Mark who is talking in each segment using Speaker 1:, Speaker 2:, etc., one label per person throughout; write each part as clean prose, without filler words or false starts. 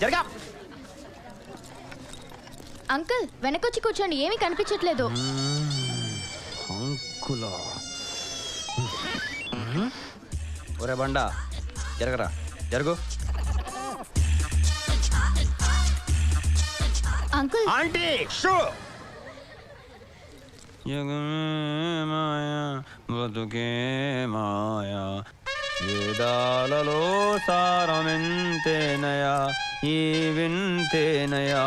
Speaker 1: జరగా.
Speaker 2: Uncle వెనకొచ్చి కూర్చోండి, ఏమీ కనిపించట్లేదు.
Speaker 1: అంకులా ఒరే బండా జరగరా, జరుగు.
Speaker 2: Uncle
Speaker 1: aunty shoe. మాయా బతుకే మాయా, వేదాలలో సారమెంతేనయా ఈ వింతేనయా.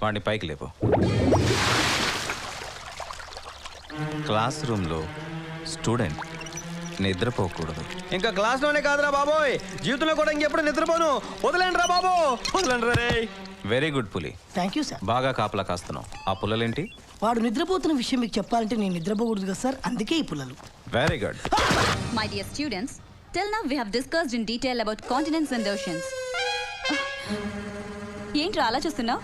Speaker 3: వాడిని పైకి లేపు. క్లాస్ రూమ్లో స్టూడెంట్ నిద్రపోకూడదు.
Speaker 1: ఇంకా క్లాస్లోనే కాదురా బాబోయ్, జీవితంలో కూడా ఇంకెప్పుడు నిద్రపోను. వదలండి రా బాబు, వదలండి రే.
Speaker 3: వెరీ గుడ్ పులి.
Speaker 4: Thank you sir.
Speaker 3: బాగా కాపలా కాస్తున్నావు. ఆ పుల్లలేంటి?
Speaker 4: వాడు నిద్రపోతున్న విషయం మీకు చెప్పాలంటే నేను నిద్రపోకూడదు కదా సార్, అందుకే ఈ పుల్లలు.
Speaker 3: Very good.
Speaker 5: My dear students, till now we have discussed in detail about continents and oceans. ఏంట్రా అలా చూస్తున్నావు?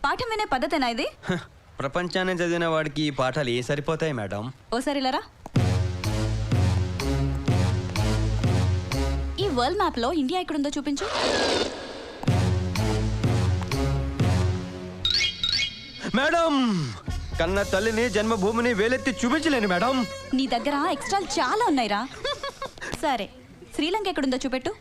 Speaker 5: పాఠం వినే పద్ధతేనా ఇది?
Speaker 1: ప్రపంచాన్ని చదివిన వాడికి ఈ పాఠాలు ఏ సరిపోతాయి మేడం?
Speaker 5: ఓసారి ఇలారా. ఈ వరల్డ్ మ్యాప్ లో ఇండియా ఎక్కడుందో చూపించు.
Speaker 1: మేడం, కన్న తల్లిని జన్మభూమిని వేలెత్తి చూపించలేను మేడం.
Speaker 5: నీ దగ్గర ఎక్స్ట్రాలు చాలా ఉన్నాయిరా. సరే, శ్రీలంక ఎక్కడుందో చూపెట్టు.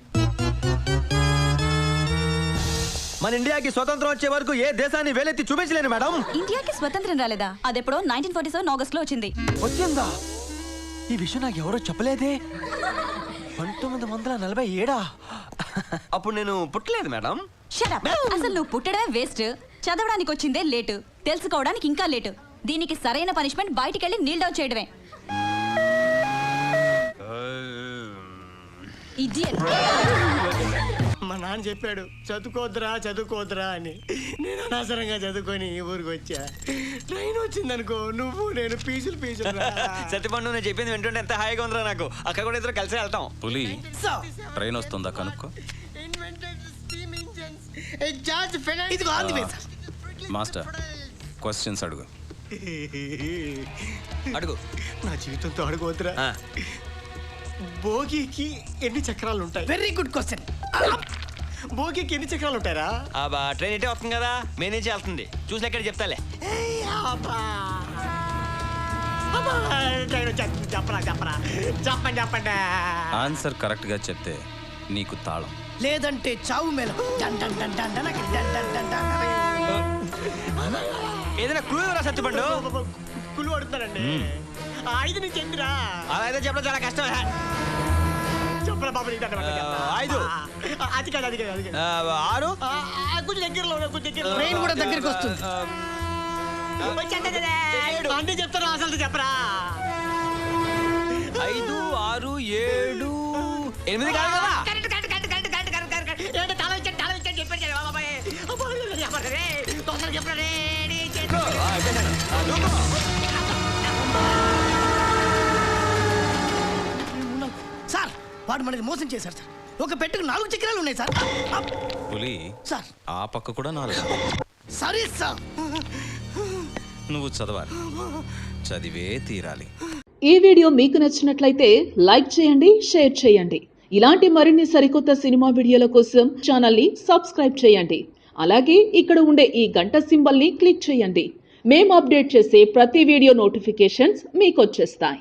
Speaker 1: మన ఇండియాకి స్వతంత్రం వచ్చే వరకు ఏ దేశాన్ని వేలెత్తి చూపించలేను మేడం.
Speaker 5: ఇండియాకి స్వతంత్రం రాలేదా? అదెప్పుడో 1947 ఆగస్ట్ లో వచ్చింది.
Speaker 1: వచ్చిందా? ఈ విషయం నాకు ఎవరో చెప్పలేదే. 1947. అప్పుడు నేను పుట్టలేదు మేడం.
Speaker 5: Shut up. అసలు నువ్వు పుట్టడమే వేస్ట్, చదవడానికి వచ్చిందే లేటు, తెలుసుకోవడానికి ఇంకా లేటు. దీనికి సరైన పనిష్మెంట్ బయటికెళ్ళి నీల్ డౌన్ చేయడమే. Idiot.
Speaker 4: మా నాన్న చెప్పాడు చదువుకోద్దురా అని. నేను అనవసరంగా చదువుకొని ఈ ఊరికి వచ్చా. ట్రైన్ వచ్చిందనుకో నువ్వు నేను పీసులు
Speaker 1: సత్యపండు నేను చెప్పింది వింటుంటే ఎంత హాయిగా ఉందిరా నాకు. అక్కడ కూడా ఇద్దరు కలిసి వెళ్తాం.
Speaker 3: పులి, ట్రైన్ వస్తుందా కనుక్కో. మాస్టర్, క్వశ్చన్స్ అడుగు.
Speaker 1: అడుగు.
Speaker 4: నా జీవితంతో అడుగుతురా. భోగికి ఎన్ని చక్రాలు ఉంటాయి? Very good question. భోగికి ఎన్ని చక్రాలు ఉంటాయరా?
Speaker 1: ట్రైన్ ఇటే వస్తుంది కదా, మే నుంచి వెళ్తుంది. చూసి ఎక్కడ చెప్తాలే.
Speaker 4: చెప్పండి.
Speaker 3: ఆన్సర్ కరెక్ట్ గా చెప్తే నీకు తాళం,
Speaker 4: లేదంటే చావు మేళం.
Speaker 1: ఏదైనా క్లూ రా సత్యపండు.
Speaker 4: కులు అడుగుతారండి. 5 నుంచి ఎన్నిరా?
Speaker 1: అలా అయితే చెప్పడం చాలా కష్టం.
Speaker 4: చెప్పరా బాబు.
Speaker 1: 5.
Speaker 4: అది కాదు
Speaker 1: 6.
Speaker 4: కొంచెం దగ్గరలో ట్రైన్ కూడా దగ్గరికి వస్తుంది. అంటే చెప్తారా అసలు చెప్పరా?
Speaker 1: 5, 6, 7, 8 కాదు కదా.
Speaker 4: సార్, వాడు మనకి మోసం చేశారు సార్. ఒక పెట్టుకు 4 చక్రాలు ఉన్నాయి సార్.
Speaker 3: పులి
Speaker 4: సార్,
Speaker 3: ఆ పక్క కూడా 4.
Speaker 4: Sorry sir.
Speaker 3: నువ్వు చదవాలి, చదివే తీరాలి.
Speaker 6: ఈ వీడియో మీకు నచ్చినట్లయితే లైక్ చేయండి, షేర్ చేయండి. ఇలాంటి మరిన్ని సరికొత్త సినిమా వీడియోల కోసం ఛానల్ని సబ్స్క్రైబ్ చేయండి. అలాగే ఇక్కడ ఉండే ఈ గంట సింబల్ని క్లిక్ చేయండి. మేము అప్డేట్ చేసే ప్రతి వీడియో నోటిఫికేషన్స్ మీకు వచ్చేస్తాయి.